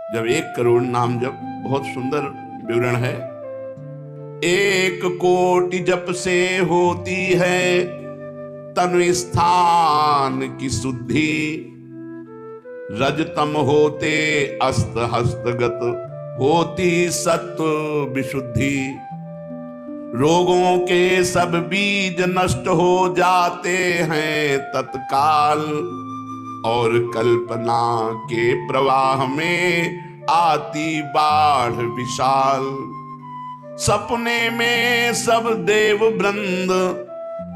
जब 1 करोड़ नाम जप, बहुत सुंदर विवरण है। 1 कोटि जप से होती है तनु स्थान की शुद्धि, रजतम होते अस्त हस्तगत होती सत्व विशुद्धि। रोगों के सब बीज नष्ट हो जाते हैं तत्काल, और कल्पना के प्रवाह में आती बाढ़ विशाल। सपने में सब देव वृंद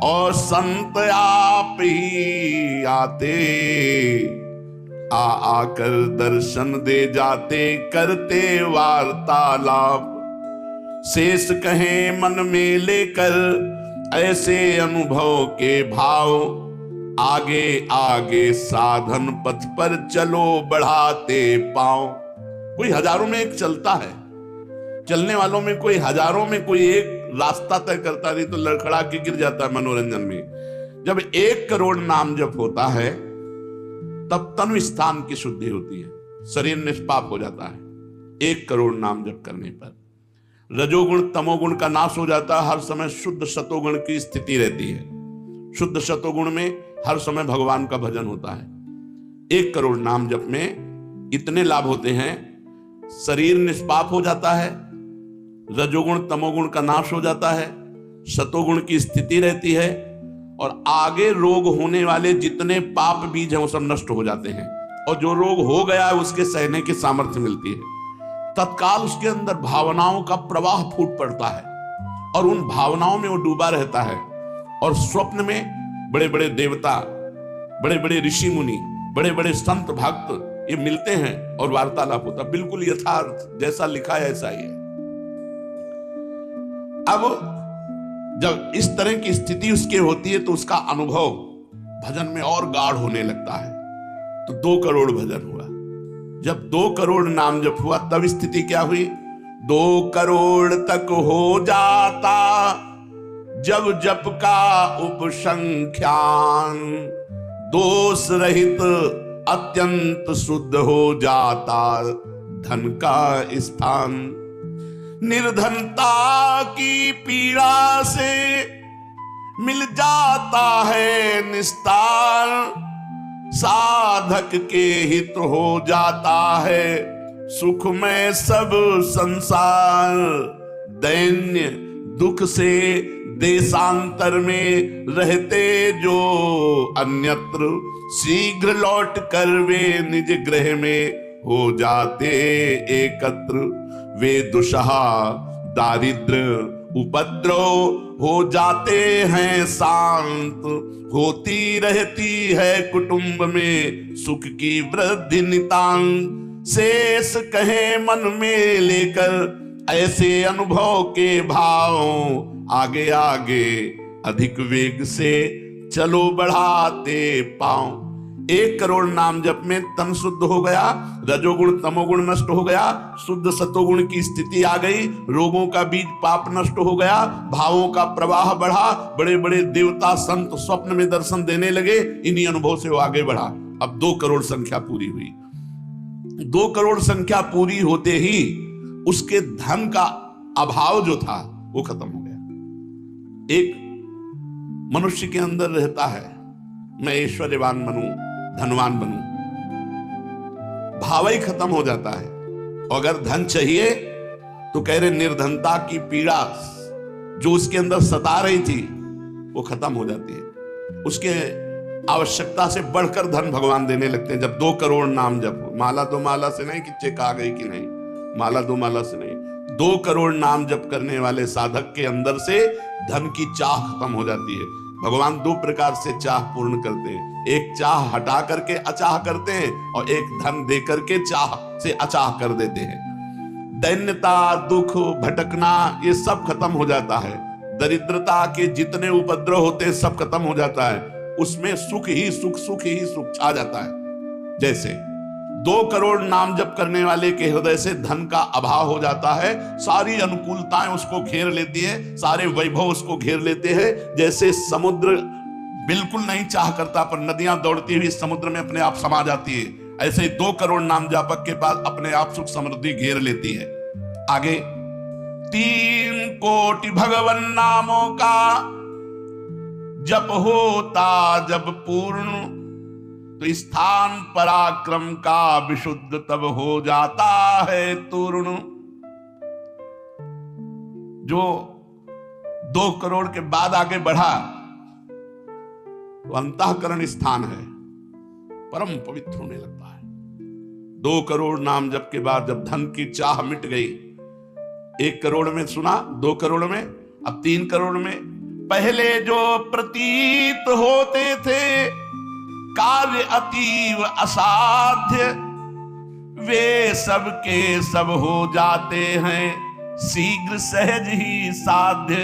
और संत आप ही आते, आकर दर्शन दे जाते करते वार्तालाप। शेष कहें मन में लेकर ऐसे अनुभव के भाव, आगे आगे साधन पथ पर चलो बढ़ाते पांव। कोई हजारों में एक चलता है, चलने वालों में कोई हजारों में कोई एक रास्ता तय करता, नहीं तो लड़खड़ा के गिर जाता है मनोरंजन में। जब 1 करोड़ नाम जप होता है तब तनु स्थान की शुद्धि होती है, शरीर निष्पाप हो जाता है। 1 करोड़ नाम जप करने पर रजोगुण तमोगुण का नाश हो जाता है, हर समय शुद्ध सतोगुण की स्थिति रहती है। शुद्ध सतोगुण में हर समय भगवान का भजन होता है। 1 करोड़ नाम जप में इतने लाभ होते हैं, शरीर निष्पाप हो जाता है, रजोगुण तमोगुण का नाश हो जाता है, सतोगुण की स्थिति रहती है, और आगे रोग होने वाले जितने पाप बीज हैं वो सब नष्ट हो जाते हैं, और जो रोग हो गया है उसके सहने की सामर्थ्य मिलती है। तत्काल उसके अंदर भावनाओं का प्रवाह फूट पड़ता है, और उन भावनाओं में वो डूबा रहता है। और स्वप्न में बड़े बड़े देवता, बड़े बड़े ऋषि मुनि, बड़े बड़े संत भक्त ये मिलते हैं और वार्तालाप होता, बिल्कुल यथार्थ जैसा लिखा है ऐसा ही है। अब जब इस तरह की स्थिति उसके होती है तो उसका अनुभव भजन में और गाढ़ होने लगता है। तो 2 करोड़ भजन हुआ। जब 2 करोड़ नाम जप हुआ तब स्थिति क्या हुई? 2 करोड़ तक हो जाता जब जप का उपसंख्यान, दोष रहित अत्यंत शुद्ध हो जाता धन का स्थान। निर्धनता की पीड़ा से मिल जाता है निस्तार, साधक के हित हो जाता है सुख में सब संसार। दैन्य दुख से देशांतर में रहते जो अन्यत्र, शीघ्र लौट कर वे निज गृह में हो जाते एकत्र। वे दुषहा दारिद्र उपद्रव हो जाते हैं शांत, होती रहती है कुटुंब में सुख की वृद्धि नितांत। शेष कहे मन में लेकर ऐसे अनुभव के भाव, आगे आगे अधिक वेग से चलो बढ़ाते पांव। 1 करोड़ नाम जप में तन शुद्ध हो गया, रजोगुण तमोगुण नष्ट हो गया, शुद्ध सतोगुण की स्थिति आ गई, रोगों का बीज पाप नष्ट हो गया, भावों का प्रवाह बढ़ा, बड़े बड़े देवता संत स्वप्न में दर्शन देने लगे। इन्हीं अनुभव से वो आगे बढ़ा। अब 2 करोड़ संख्या पूरी हुई। 2 करोड़ संख्या पूरी होते ही उसके धन का अभाव जो था वो खत्म हो गया। एक मनुष्य के अंदर रहता है, मैं ऐश्वर्यवान बनूं, धनवान बनूं, भाव ही खत्म हो जाता है। अगर धन चाहिए तो कह रहे निर्धनता की पीड़ा जो उसके अंदर सता रही थी वो खत्म हो जाती है। उसके आवश्यकता से बढ़कर धन भगवान देने लगते हैं। जब 2 करोड़ नाम जप, माला 2 माला से नहीं कि चेक आ गई कि नहीं, माला 2 माला से नहीं, 2 करोड़ नाम जप करने वाले साधक के अंदर से धन की चाह खत्म हो जाती है। भगवान 2 प्रकार से चाह पूर्ण करते हैं, एक चाह हटा करके अचाह करते हैं, और एक धन दे करके चाह से अचाह कर देते हैं। दैन्यता, दुख, भटकना ये सब खत्म हो जाता है। दरिद्रता के जितने उपद्रव होते हैं सब खत्म हो जाता है। उसमें सुख ही सुख, सुख ही सुख छा जाता है। जैसे 2 करोड़ नाम जप करने वाले के हृदय से धन का अभाव हो जाता है, सारी अनुकूलताएं उसको घेर लेती है, सारे वैभव उसको घेर लेते हैं। जैसे समुद्र बिल्कुल नहीं चाह करता पर नदियां दौड़ती हुई समुद्र में अपने आप समा जाती है, ऐसे ही 2 करोड़ नाम जापक के बाद अपने आप सुख समृद्धि घेर लेती है। आगे 3 कोटि भगवन नामों का जप होता जब पूर्ण, तो स्थान पराक्रम का विशुद्ध तब हो जाता है तूर्ण। जो 2 करोड़ के बाद आगे बढ़ा तो अंतःकरण स्थान है, परम पवित्र होने लगता है। 2 करोड़ नाम जप के बाद जब धन की चाह मिट गई, 1 करोड़ में सुना, 2 करोड़ में, अब 3 करोड़ में। पहले जो प्रतीत होते थे कार्य अतीव असाध्य, वे सब के सब हो जाते हैं शीघ्र सहज ही साध्य।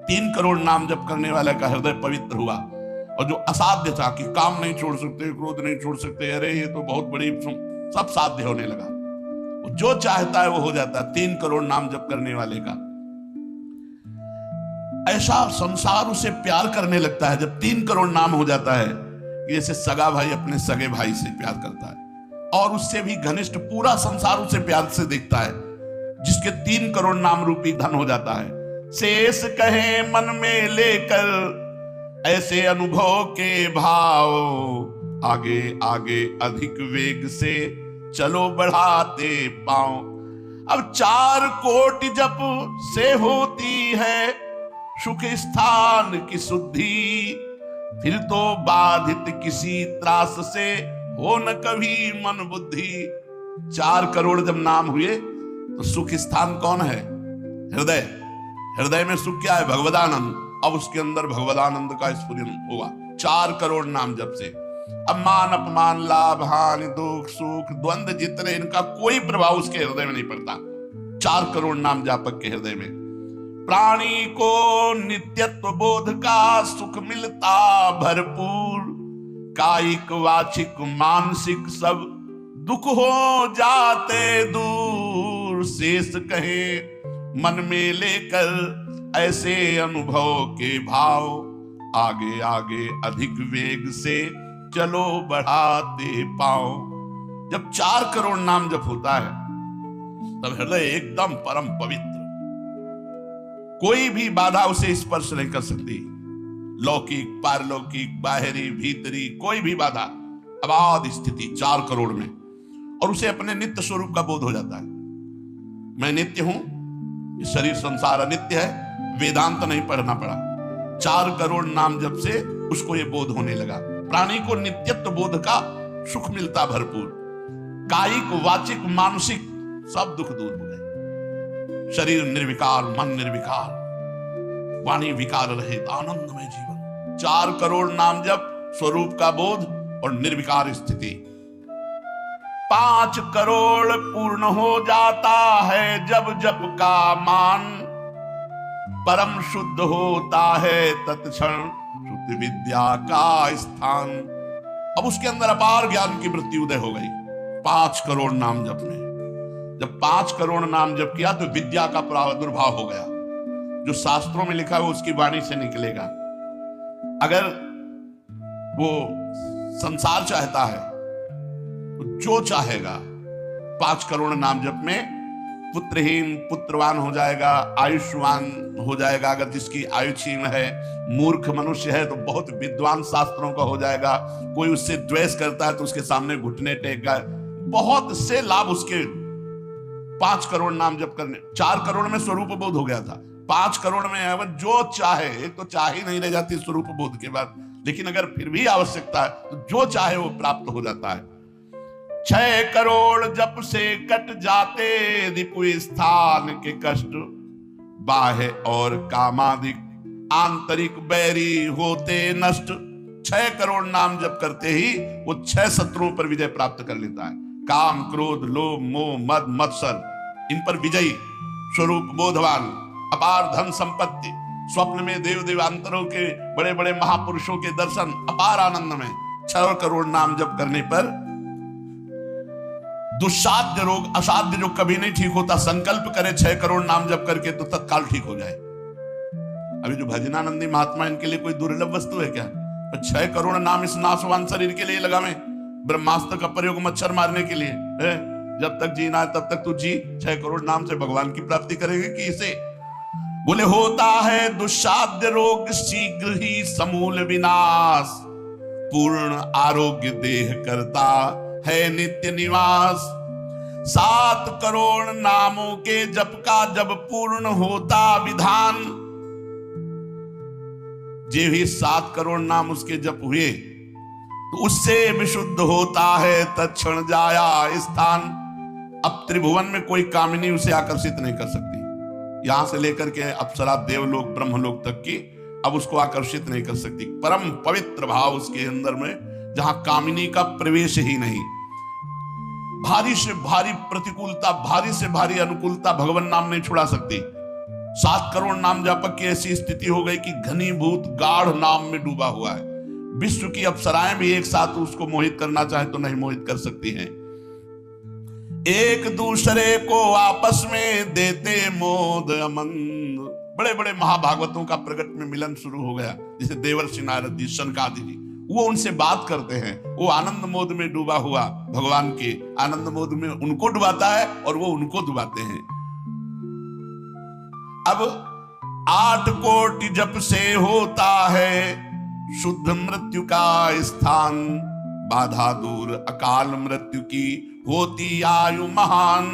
3 करोड़ नाम जप करने वाले का हृदय पवित्र हुआ, और जो असाध्य था कि काम नहीं छोड़ सकते, क्रोध नहीं छोड़ सकते, अरे ये तो बहुत बड़ी, सब साध्य होने लगा। जो चाहता है वो हो जाता है 3 करोड़ नाम जप करने वाले का। ऐसा संसार उसे प्यार करने लगता है जब 3 करोड़ नाम हो जाता है, जैसे सगा भाई अपने सगे भाई से प्यार करता है, और उससे भी घनिष्ठ पूरा संसार उसे प्यार से देखता है, जिसके 3 करोड़ नाम रूपी धन हो जाता है। शेष कहे मन में लेकर ऐसे अनुभव के भाव, आगे आगे अधिक वेग से चलो बढ़ाते पाओ। अब 4 कोटि जप से होती है सुख स्थान की शुद्धि, फिर तो बाधित किसी त्रास से हो न कभी मन बुद्धि। 4 करोड़ जब नाम हुए तो सुख स्थान कौन है? हृदय। हृदय में सुख क्या है? भगवदानंद। अब उसके अंदर भगवदानंद का स्फुरन हुआ 4 करोड़ नाम जप से। अब मान अपमान, लाभ हानि, दुख सुख, द्वंद्व जितने, इनका कोई प्रभाव उसके हृदय में नहीं पड़ता 4 करोड़ नाम जापक के हृदय में। प्राणी को नित्यत्व बोध का सुख मिलता भरपूर, कायिक वाचिक मानसिक सब दुख हो जाते दूर। शेष कहे मन में लेकर ऐसे अनुभव के भाव, आगे आगे अधिक वेग से चलो बढ़ाते पाओ। जब 4 करोड़ नाम जप होता है तब हृदय एकदम परम पवित्र, कोई भी बाधा उसे स्पर्श नहीं कर सकती। लौकिक, पारलौकिक, बाहरी, भीतरी, कोई भी बाधा, अबाध स्थिति 4 करोड़ में, और उसे अपने नित्य स्वरूप का बोध हो जाता है। मैं नित्य हूं, ये शरीर संसार अनित्य है, वेदांत नहीं पढ़ना पड़ा। 4 करोड़ नाम जप से उसको ये बोध होने लगा। प्राणी को नित्यत्व बोध का सुख मिलता भरपूर, कायिक वाचिक मानसिक सब दुख दूर हो गए। शरीर निर्विकार, मन निर्विकार, वाणी विकार रहित आनंदमय जीवन। 4 करोड़ नाम जप, स्वरूप का बोध और निर्विकार स्थिति। 5 करोड़ पूर्ण हो जाता है जब जप का मान, परम शुद्ध होता है तत्क्षण शुद्ध विद्या का स्थान। अब उसके अंदर अपार ज्ञान की वृत्ति उदय हो गई 5 करोड़ नाम जप में। जब 5 करोड़ नाम जप किया तो विद्या का प्रादुर्भाव हो गया। जो शास्त्रों में लिखा है वो उसकी वाणी से निकलेगा। अगर वो संसार चाहता है तो जो चाहेगा 5 करोड़ नाम जप में पुत्रहीन पुत्रवान हो जाएगा, आयुष्मान हो जाएगा। अगर जिसकी आयु क्षीण है, मूर्ख मनुष्य है तो बहुत विद्वान शास्त्रों का हो जाएगा। कोई उससे द्वेष करता है तो उसके सामने घुटने टेकेगा। बहुत से लाभ उसके 5 करोड़ नाम जप करने। 4 करोड़ में स्वरूप बोध हो गया था, 5 करोड़ में अगर जो चाहे, एक तो चाह ही नहीं रह जाती स्वरूप बोध के बाद, लेकिन अगर फिर भी आवश्यकता है तो जो चाहे वो प्राप्त हो जाता है। 6 करोड़ जप से कट जाते रिपु स्थान के कष्ट, बाह्य और कामादिक आंतरिक बैरी होते नष्ट। 6 करोड़ नाम जप करते ही वो 6 शत्रुओं पर विजय प्राप्त कर लेता है। काम, क्रोध, लोभ, मोह, मद, मत्सर, इन पर विजयी, स्वरूप बोधवान, अपार धन संपत्ति, स्वप्न में देव देवांतरों के बड़े बड़े महापुरुषों के दर्शन, अपार आनंद में। 6 करोड़ नाम जप करने पर दुस्साध्य रोग, असाध्य जो कभी नहीं ठीक होता, संकल्प करे 6 करोड़ नाम जप करके तो तत्काल ठीक हो जाए। अभी जो भजनानंदी महात्मा, इनके लिए कोई दुर्लभ वस्तु है क्या? 6 करोड़ नाम इस नाशवान शरीर के लिए लगावे, ब्रह्मास्त्र का प्रयोग मच्छर मारने के लिए है। जब तक जीना है तब तक तू जी, 6 करोड़ नाम से भगवान की प्राप्ति करेंगे कि इसे। बोले होता है दुस्साध्य रोग शीघ्र ही समूल विनाश, पूर्ण आरोग्य देह करता है नित्य निवास। 7 करोड़ नामों के जप का जब पूर्ण होता विधान, जे भी 7 करोड़ नाम उसके जप हुए तो उससे विशुद्ध होता है तत्क्षण जाया स्थान। अब त्रिभुवन में कोई कामिनी उसे आकर्षित नहीं कर सकती, यहां से लेकर के अप्सरा देवलोक ब्रह्मलोक तक की अब उसको आकर्षित नहीं कर सकती। परम पवित्र भाव उसके अंदर में, जहां कामिनी का प्रवेश ही नहीं। भारी से भारी प्रतिकूलता, भारी से भारी अनुकूलता भगवान नाम नहीं छुड़ा सकती। 7 करोड़ नाम जापक की ऐसी स्थिति हो गई कि घनीभूत गाढ़ नाम में डूबा हुआ है। विश्व की अप्सराएं भी एक साथ उसको मोहित करना चाहे तो नहीं मोहित कर सकती हैं। एक दूसरे को आपस में देते मोद अमंद। बड़े बड़े महाभागवतों का प्रगट में मिलन शुरू हो गया, जैसे देवर्षि नारद जी, सनकादि जी, वो उनसे बात करते हैं। वो आनंद मोद में डूबा हुआ भगवान के आनंद मोद में उनको डुबाता है और वो उनको डुबाते हैं। अब 8 कोटि जप से होता है शुद्ध मृत्यु का स्थान, बाधा दूर अकाल मृत्यु की होती आयु महान।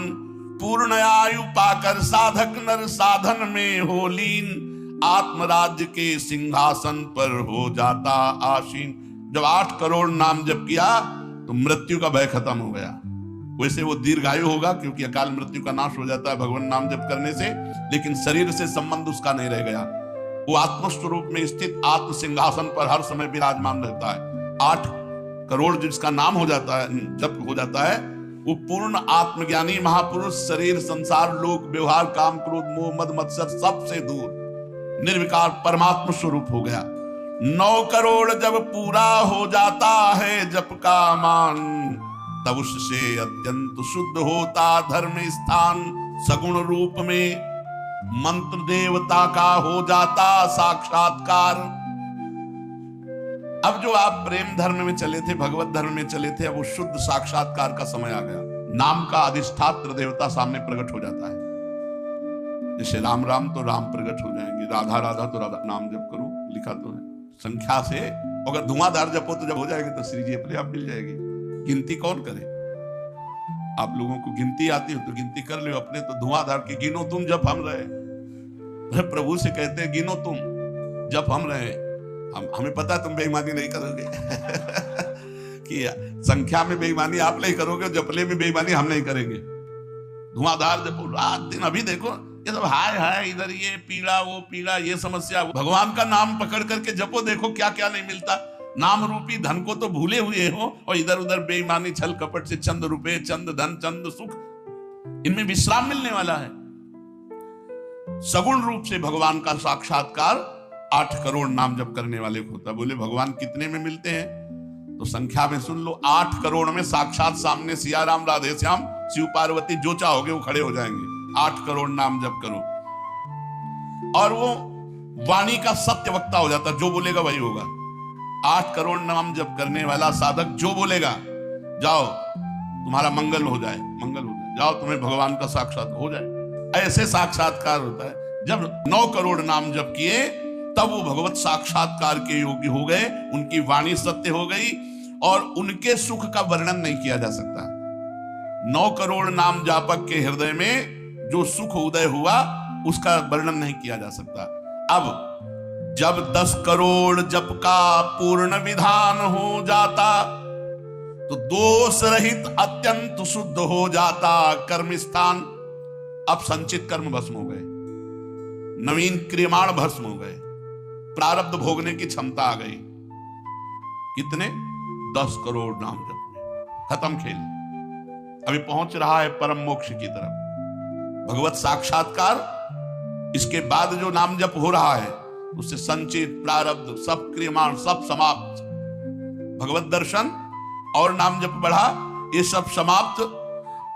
पूर्ण आयु पाकर साधक नर साधन में हो लीन, आत्मराज्य के सिंहासन पर हो जाता आसीन। जब 8 करोड़ नाम जप किया तो मृत्यु का भय खत्म हो गया। वैसे वो दीर्घायु होगा क्योंकि अकाल मृत्यु का नाश हो जाता है भगवान नाम जप करने से, लेकिन शरीर से संबंध उसका नहीं रह गया। वो आत्मस्वरूप में स्थित आत्म सिंहासन पर हर समय विराजमान रहता है। 8 करोड़ जिसका नाम हो जाता है, जप हो जाता है, वो पूर्ण आत्मज्ञानी महापुरुष शरीर संसार लोक व्यवहार काम क्रोध मोह मद मत्सर सबसे दूर निर्विकार परमात्मा स्वरूप हो गया। 9 करोड़ जब पूरा हो जाता है जप का मान, तब उससे अत्यंत शुद्ध होता धर्म स्थान। सगुण रूप में मंत्र देवता का हो जाता साक्षात्कार। अब जो आप प्रेम धर्म में चले थे, भगवत धर्म में चले थे, अब वो शुद्ध साक्षात्कार का समय आ गया। नाम का अधिष्ठात्र देवता सामने प्रकट हो जाता है। जैसे राम राम तो राम प्रकट हो जाएंगे, राधा राधा तो राधा। नाम जप करो लिखा तो है संख्या से, अगर धुआंधार जपो तो जब हो जाएगी तो श्री जी अपने आप मिल जाएगी। गिनती कौन करे? आप लोगों को गिनती आती हो तो गिनती कर लो, अपने तो धुआंधार की गिनो तुम जब हम रहे। प्रभु से कहते हैं गिनो तुम जब हम रहे। हमें पता है तुम बेईमानी नहीं करोगे कि संख्या में बेईमानी आप नहीं करोगे, जपले में बेईमानी हम नहीं करेंगे। धुआंधार जपो रात दिन। अभी देखो ये सब हाय हाय, इधर ये पीड़ा वो पीड़ा, ये समस्या। भगवान का नाम पकड़ करके जपो, देखो क्या क्या नहीं मिलता। नाम रूपी धन को तो भूले हुए हो और इधर उधर बेईमानी छल कपट से चंद रुपए चंद धन चंद सुख, इनमें विश्राम मिलने वाला है। सगुण रूप से भगवान का साक्षात्कार 8 करोड़ नाम जप करने वाले को होता। बोले भगवान कितने में मिलते हैं? तो संख्या में सुन लो, 8 करोड़ में साक्षात सामने सिया राम राधे श्याम शिव पार्वती जो चाहोगे वो खड़े हो जाएंगे। 8 करोड़ नाम जप करो और वो वाणी का सत्य वक्ता हो जाता, जो बोलेगा वही होगा। 8 करोड़ नाम जप करने वाला साधक जो बोलेगा, जाओ तुम्हारा मंगल हो जाए, मंगल हो जाए, जाओ तुम्हें भगवान का साक्षात हो जाए। ऐसे साक्षात्कार होता है। जब 9 करोड़ नाम जप किए तब वो भगवत साक्षात्कार के योग्य हो गए, उनकी वाणी सत्य हो गई और उनके सुख का वर्णन नहीं किया जा सकता। 9 करोड़ नाम जापक के हृदय में जो सुख उदय हुआ उसका वर्णन नहीं किया जा सकता। अब जब 10 करोड़ जप का पूर्ण विधान हो जाता तो दोष रहित अत्यंत शुद्ध हो जाता कर्म स्थान। अब संचित कर्म भस्म हो गए, नवीन क्रियमाण भस्म हो गए, प्रारब्ध भोगने की क्षमता आ गई। कितने? 10 करोड़ नाम जप में खत्म खेल। अभी पहुंच रहा है परम मोक्ष की तरफ, भगवत साक्षात्कार। इसके बाद जो नाम जप हो रहा है उससे संचित प्रारब्ध सब क्रियमाण सब समाप्त। भगवत दर्शन और नाम जप बढ़ा, ये सब समाप्त।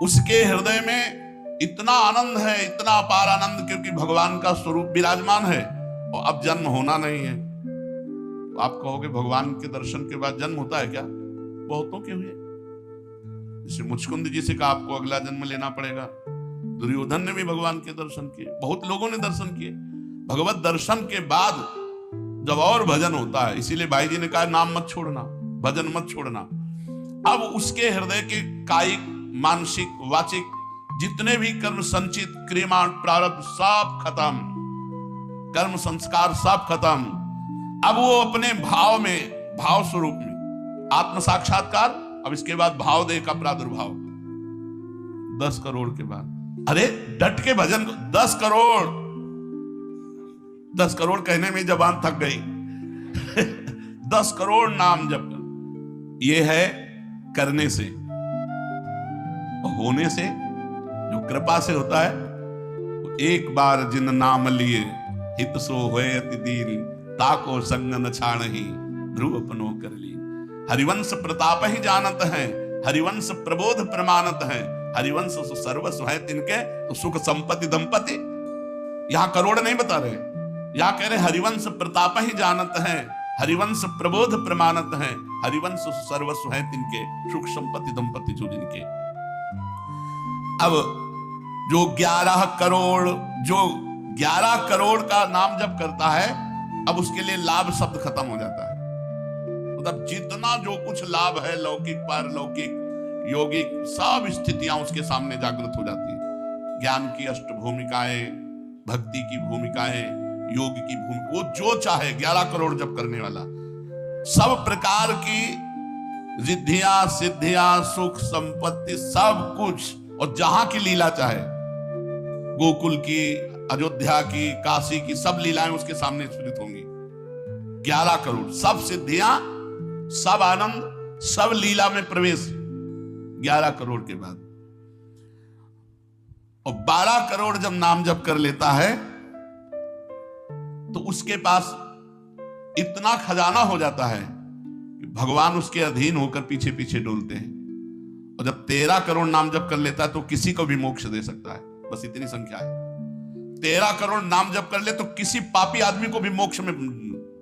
उसके हृदय में इतना आनंद है, इतना अपार आनंद, क्योंकि भगवान का स्वरूप विराजमान है और अब जन्म होना नहीं है। तो आप कहोगे भगवान के दर्शन के बाद जन्म होता है क्या? बहुतों के हुए। जैसे मुचकुंद जी से कहा आपको अगला जन्म लेना पड़ेगा। दुर्योधन ने भी भगवान के दर्शन किए, बहुत लोगों ने दर्शन किए। भगवत दर्शन के बाद जब और भजन होता है, इसीलिए भाई जी ने कहा नाम मत छोड़ना, भजन मत छोड़ना। अब उसके हृदय के कायिक, मानसिक, वाचिक जितने भी कर्म संचित, क्रियामाण, प्रारब्ध सब खत्म, कर्म संस्कार सब खत्म। अब वो अपने भाव में, भाव स्वरूप में आत्म साक्षात्कार। अब इसके बाद भाव देह का प्रादुर्भाव 10 करोड़ के बाद। अरे डट के भजन, 10 करोड़, 10 करोड़ कहने में जबान थक गई 10 करोड़ नाम जप, ये है करने से। होने से, जो कृपा से होता है, एक बार जिन नाम लिए हित सो होए अति दीन, ताको संग न छाणहि ध्रुव अपनो कर ली। हरिवंश प्रताप ही जानत है, हरिवंश प्रबोध प्रमाणत है, हरिवंश सर्वस्व है तिनके, तो सुख संपत्ति दंपति। यहां करोड़ नहीं बता रहे, यहां कह रहे हरिवंश प्रताप ही जानत है, हरिवंश प्रबोध प्रमाणत है, हरिवंश सर्वस्व है तिनके, सुख संपत्ति दंपति जो जिनके। अब जो 11 करोड़, जो 11 करोड़ का नाम जब करता है, अब उसके लिए लाभ शब्द खत्म हो जाता है। मतलब जितना जो कुछ लाभ है, लौकिक, पारलौकिक, यौगिक, सब स्थितियां उसके सामने जागृत हो जाती है। ज्ञान की अष्ट भूमिकाएं, भक्ति की भूमिकाएं, योग की भूमिका, वो जो चाहे 11 करोड़ जब करने वाला, सब प्रकार की रिद्धियां, सिद्धियां, सुख संपत्ति, सब कुछ, और जहां की लीला चाहे, गोकुल की, अयोध्या की, काशी की, सब लीलाएं उसके सामने स्फुरित होंगी। 11 करोड़, सब सिद्धियां, सब आनंद, सब लीला में प्रवेश 11 करोड़ के बाद। और 12 करोड़ जब नाम जप कर लेता है, तो उसके पास इतना खजाना हो जाता है कि भगवान उसके अधीन होकर पीछे पीछे डोलते हैं। और जब 13 करोड़ नाम जप कर लेता है, तो किसी को भी मोक्ष दे सकता है। बस इतनी संख्या है। 13 करोड़ नाम जप कर ले तो किसी पापी आदमी को भी मोक्ष में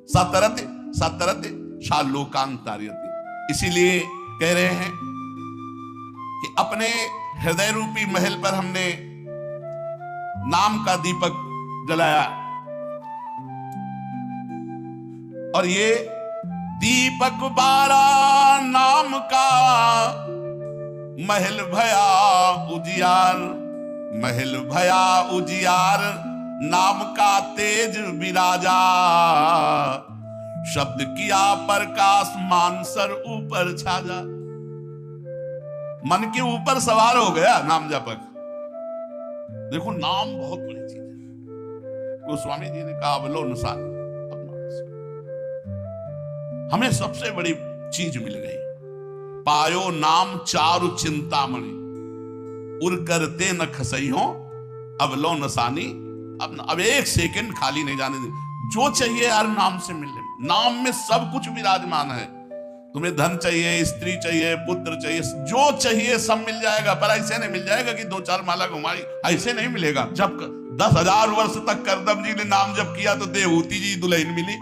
सातरते शालोकांतार्यते। इसीलिए कह रहे हैं कि अपने हृदय रूपी महल पर हमने नाम का दीपक जलाया, और ये दीपक 12 नाम का महल भया उजियार, महल भया उजियार, नाम का तेज विराजा, शब्द किया प्रकाश मानसर ऊपर छाजा। मन के ऊपर सवार हो गया नाम जपक। देखो नाम बहुत बड़ी चीज है। गोस्वामी जी ने कहा अवलो नसान, हमें सबसे बड़ी चीज मिल गई। पायो नाम चारु चिंतामणि, उर करते न खसई हो अवलो नसानी। अब एक सेकंड खाली नहीं जाने दे। जो चाहिए यार नाम से मिले। नाम में सब कुछ विराजमान है। तुम्हें धन चाहिए, स्त्री चाहिए, पुत्र चाहिए, जो चाहिए सब मिल जाएगा। पर ऐसे नहीं मिल जाएगा कि 2-4 माला घुमाई, ऐसे नहीं मिलेगा। जब 10,000 वर्ष तक करदम जी ने नाम जप किया तो देवहूति जी दुल्हन मिली।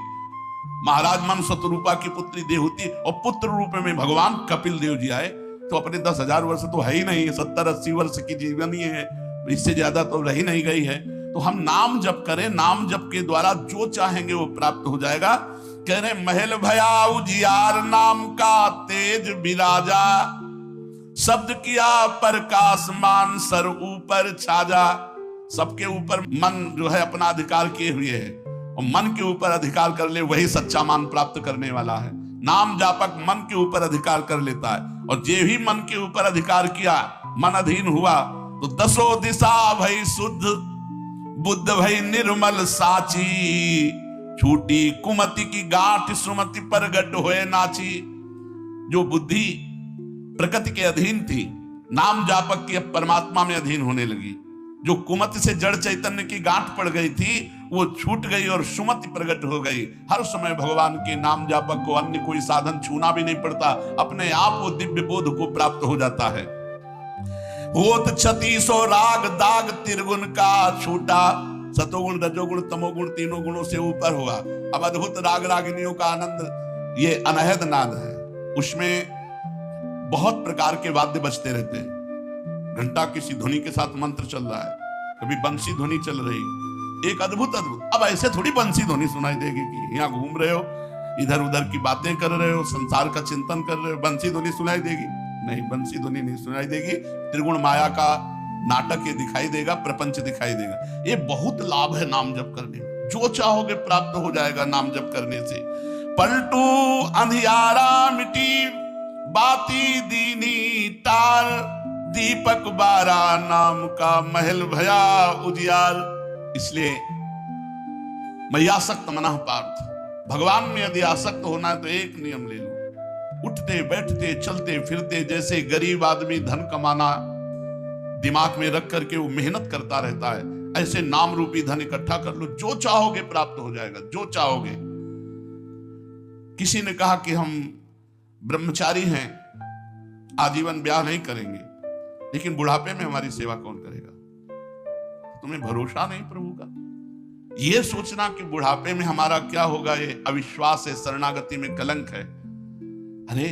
महाराज मन शतरूपा की पुत्री देवहूति, और पुत्र रूप में भगवान कपिल देव जी आए। तो अपने 10,000 वर्ष तो है ही नहीं, 70-80 वर्ष की जीवन ही है, इससे ज्यादा तो रही नहीं गई है। तो हम नाम जप करें, नाम जप के द्वारा जो चाहेंगे वो प्राप्त हो जाएगा। कह रहे महल भया उजियार, नाम का तेज विराजा, शब्द किया प्रकाश मान सर ऊपर छाजा। सबके ऊपर मन जो है अपना अधिकार किए हुए है, और मन के ऊपर अधिकार कर ले वही सच्चा मान प्राप्त करने वाला है। नाम जापक मन के ऊपर अधिकार कर लेता है, और जे भी मन के ऊपर अधिकार किया, मन अधीन हुआ, तो 10 दिशा भई शुद्ध, बुद्ध भई निर्मल साची, छूटी कुमति की गांठ सुमति प्रगट होए नाची। जो बुद्धि प्रकृति के अधीन थी, नाम जापक की परमात्मा में अधीन होने लगी। जो कुमति से जड़ चैतन्य की गांठ पड़ गई थी, वो छूट गई और सुमति प्रकट हो गई। हर समय भगवान के नाम जापक को अन्य कोई साधन छूना भी नहीं पड़ता, अपने आप वो दिव्य बोध को प्राप्त हो जाता है। होत 36 राग दाग त्रिगुण का छूटा, सतोगुण रजोगुण तमोगुण तीनों गुणों से ऊपर हुआ। अब अद्भुत राग रागिनियों का आनंद, ये अनहद नाद है। उसमें बहुत प्रकार के वाद्य बजते रहते हैं, घंटा किसी ध्वनि के साथ मंत्र चल रहा है, कभी बंसी ध्वनि चल रही, एक अद्भुत अद्भुत। अब ऐसे थोड़ी बंसी ध्वनि सुनाई देगी कि यहाँ घूम रहे हो, इधर उधर की बातें कर रहे हो, संसार का चिंतन कर रहे हो, बंसी ध्वनि सुनाई देगी? नहीं, बंसी ध्वनि नहीं सुनाई देगी। त्रिगुण माया का नाटक ये दिखाई देगा, प्रपंच दिखाई देगा। ये बहुत लाभ है नाम जप करने में, जो चाहोगे प्राप्त हो जाएगा नाम जप करने से। पलटू अंधियारा मिटी, बाती दीनी तार, दीपक बारा नाम का महल भया उजियार। इसलिए मैयासक्त मनः पार्थ, भगवान में यदि आसक्त होना है तो एक नियम ले लो, उठते बैठते चलते फिरते जैसे गरीब आदमी धन कमाना दिमाग में रख करके वो मेहनत करता रहता है, ऐसे नाम रूपी धन इकट्ठा कर लो, जो चाहोगे प्राप्त हो जाएगा, जो चाहोगे। किसी ने कहा कि हम ब्रह्मचारी हैं, आजीवन ब्याह नहीं करेंगे, लेकिन बुढ़ापे में हमारी सेवा कौन करेगा? तुम्हें भरोसा नहीं प्रभु का? यह सोचना कि बुढ़ापे में हमारा क्या होगा, ये अविश्वास है, शरणागति में कलंक है। अरे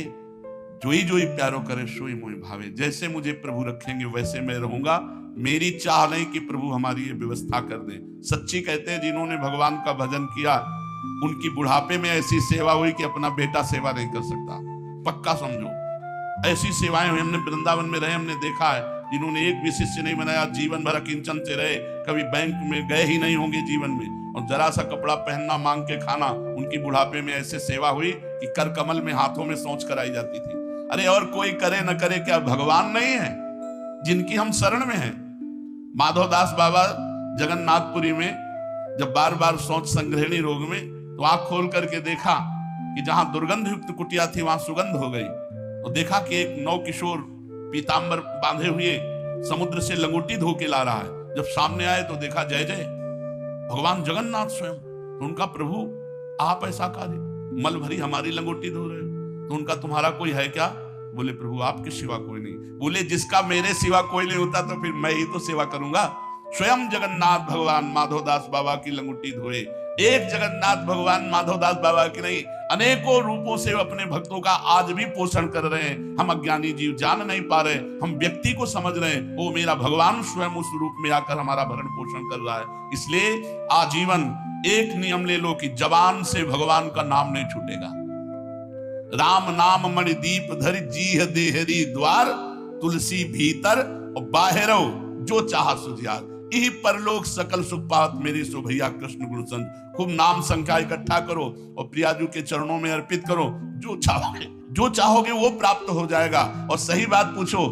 जोई जोई प्यारो करे सोई मोहि भावे, जैसे मुझे प्रभु रखेंगे वैसे मैं रहूंगा। मेरी चाह नहीं कि प्रभु हमारी ये व्यवस्था कर दे। सच्ची कहते हैं जिन्होंने भगवान का भजन किया उनकी बुढ़ापे में ऐसी सेवा हुई कि अपना बेटा सेवा नहीं कर सकता। पक्का समझो, ऐसी सेवाएं हुई। हमने वृंदावन में रहे, हमने देखा है जिन्होंने एक भी शिष्य नहीं बनाया, जीवन भर किंचन से रहे, कभी बैंक में गए ही नहीं होंगे जीवन में, और जरा सा कपड़ा पहनना, मांग के खाना, उनकी बुढ़ापे में ऐसे सेवा हुई कि कर कमल में हाथों में सोच कराई जाती थी। अरे और कोई करे न करे, क्या भगवान नहीं है जिनकी हम शरण में हैं? माधवदास बाबा जगन्नाथपुरी में जब बार बार सोच संग्रहणी रोग में, तो आंख खोल करके देखा कि जहां दुर्गंध युक्त कुटिया थी वहां सुगंध हो गई। और देखा कि एक नौ किशोर पीतांबर बांधे हुए समुद्र से लंगोटी धो के ला रहा है। जब सामने आए तो देखा जय जय भगवान जगन्नाथ स्वयं। तो उनका प्रभु आप ऐसा कार्य, मल भरी हमारी लंगोटी धो रहे हो, तो उनका तुम्हारा कोई है क्या? बोले प्रभु आपके सिवा कोई नहीं। बोले जिसका मेरे सिवा कोई नहीं होता तो फिर मैं ही तो सेवा करूंगा। स्वयं जगन्नाथ भगवान माधवदास बाबा की लंगोटी धोए। एक जगन्नाथ भगवान माधवदास बाबा की नहीं, अनेकों रूपों से अपने भक्तों का आज भी पोषण कर रहे हैं। हम अज्ञानी जीव जान नहीं पा रहे, हम व्यक्ति को समझ रहे हैं, वो मेरा भगवान स्वयं उस रूप में आकर हमारा भरण पोषण कर रहा है। इसलिए आजीवन एक नियम ले लो कि जबान से भगवान का नाम नहीं छूटेगा। राम नाम मणि दीप धरि जीह देहरी द्वार, तुलसी भीतर और बाहरो जो चाह सुझियार। यही परलोक सकल सुख पावत मेरी सो भैया कृष्ण गुरु संत। खूब नाम संख्या इकट्ठा करो और प्रियाजू के चरणों में अर्पित करो। जो चाहोगे वो प्राप्त हो जाएगा। और सही बात पूछो,